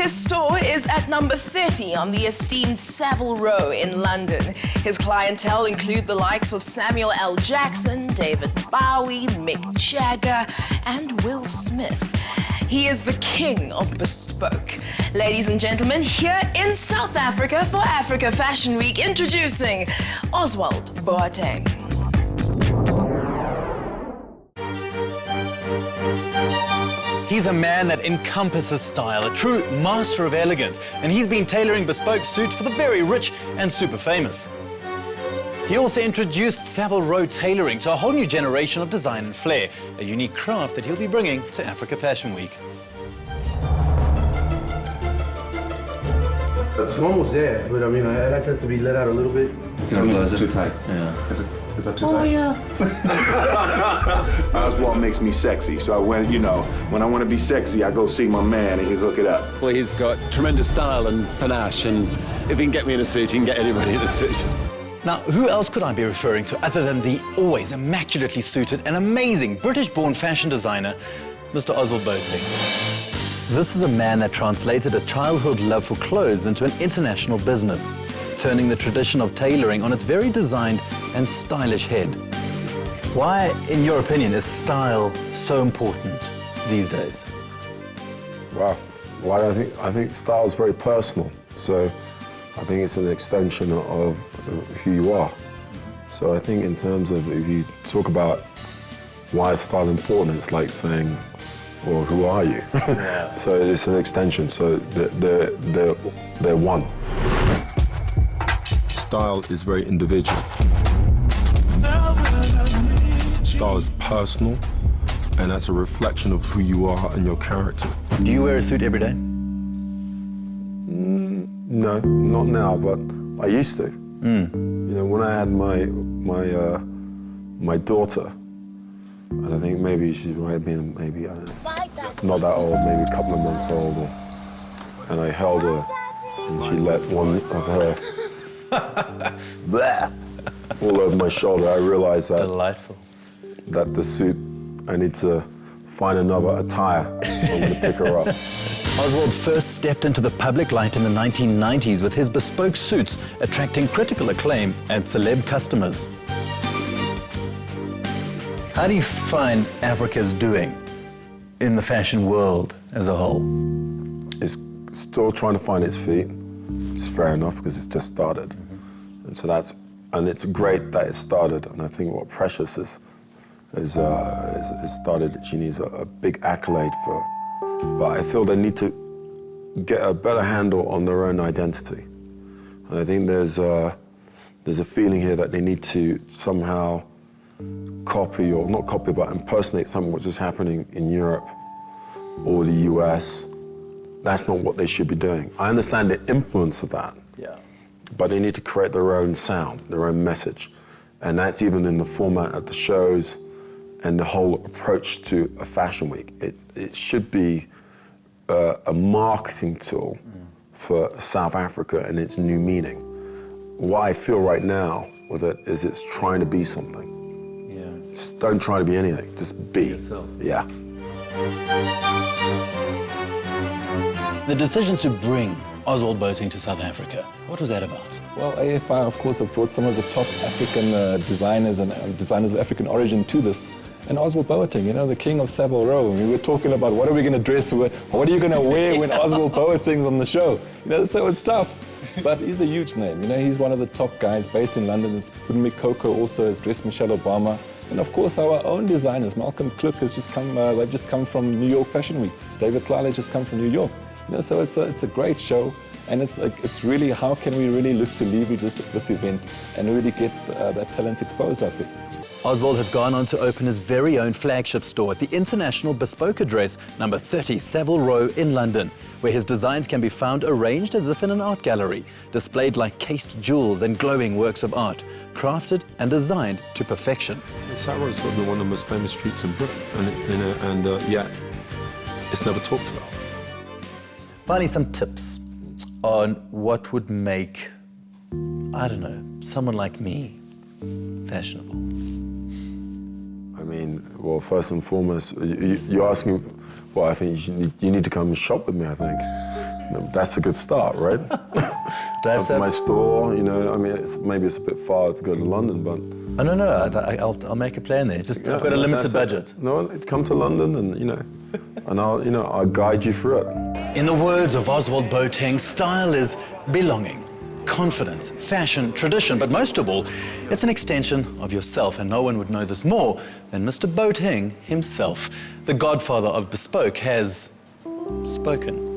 His store is at number 30 on the esteemed Savile Row in London. His clientele include the likes of Samuel L. Jackson, David Bowie, Mick Jagger, and Will Smith. He is the king of bespoke. Ladies and gentlemen, here in South Africa for Africa Fashion Week, introducing Ozwald Boateng. He's a man that encompasses style, a true master of elegance, and he's been tailoring bespoke suits for the very rich and super famous. He also introduced Savile Row tailoring to a whole new generation of design and flair, a unique craft that he'll be bringing to Africa Fashion Week. It's almost there, but I mean, that has to be let out a little bit. It's too tight. Yeah. Is that too tight? Oh, yeah. Ozwald makes me sexy, so when I want to be sexy, I go see my man and he hook it up. Well, he's got tremendous style and panache, and if he can get me in a suit, he can get anybody in a suit. Now, who else could I be referring to other than the always immaculately suited and amazing British-born fashion designer, Mr. Ozwald Boateng? This is a man that translated a childhood love for clothes into an international business, turning the tradition of tailoring on its very designed and stylish head. Why, in your opinion, is style so important these days? Wow. Well, I think style is very personal. So I think it's an extension of who you are. So I think in terms of, if you talk about why is style important, it's like saying, well, who are you? Yeah. So it's an extension. So they're one. Style is very individual. Style is personal, and that's a reflection of who you are and your character. Do you wear a suit every day? No, not now, but I used to. You know, when I had my daughter, and I think maybe she might have been maybe, I don't know, not that old, maybe a couple of months old, and I held her, and she let one of her all over my shoulder. I realized that Delightful. That the suit, I need to find another attire. I'm going to pick her up. Ozwald first stepped into the public light in the 1990s with his bespoke suits, attracting critical acclaim and celeb customers. How do you find Africa's doing in the fashion world as a whole? It's still trying to find its feet. It's fair enough because it's just started. And so and it's great that it started. And I think what Precious has started, she needs a big accolade for. But I feel they need to get a better handle on their own identity. And I think there's a feeling here that they need to somehow copy, or not copy, but impersonate something which is happening in Europe or the US. That's not what they should be doing. I understand the influence of that. Yeah. But they need to create their own sound, their own message. And that's even in the format of the shows and the whole approach to a fashion week. It should be a marketing tool for South Africa and its new meaning. What I feel right now with it is it's trying to be something. Yeah. Just don't try to be anything, just be. Yourself. Yeah. The decision to bring Ozwald Boateng to South Africa, what was that about? Well, AFI, of course, have brought some of the top African designers and designers of African origin to this. And Ozwald Boateng, you know, the king of Savile Row. We were talking about what are we going to dress with, what are you going to wear when Ozwald Boateng's on the show? You know, so it's tough. But he's a huge name. You know, he's one of the top guys based in London. Pudumi Coco also has dressed Michelle Obama. And of course, our own designers, Malcolm Kluck has just come, they've just come from New York Fashion Week. David Klein has just come from New York. You know, so it's a great show. And it's really, how can we really look to leverage this event and really get that talent exposed out there? Ozwald has gone on to open his very own flagship store at the International Bespoke Address, number 30 Savile Row in London, where his designs can be found arranged as if in an art gallery, displayed like cased jewels and glowing works of art, crafted and designed to perfection. Savile Row is probably one of the most famous streets in Britain, and yet it's never talked about. Finally, some tips on what would make, I don't know, someone like me fashionable. I mean, well, first and foremost, you're asking, well, I think you need to come and shop with me, I think. That's a good start, right? Do I have to My store, you know, I mean, maybe it's a bit far to go to London, but... Oh, no, I'll make a plan there. Just, I've got a limited budget. No, come to London and, you know, and I'll guide you through it. In the words of Ozwald Boateng, style is belonging, confidence, fashion, tradition, but most of all, it's an extension of yourself, and no one would know this more than Mr. Boateng himself. The godfather of bespoke has spoken.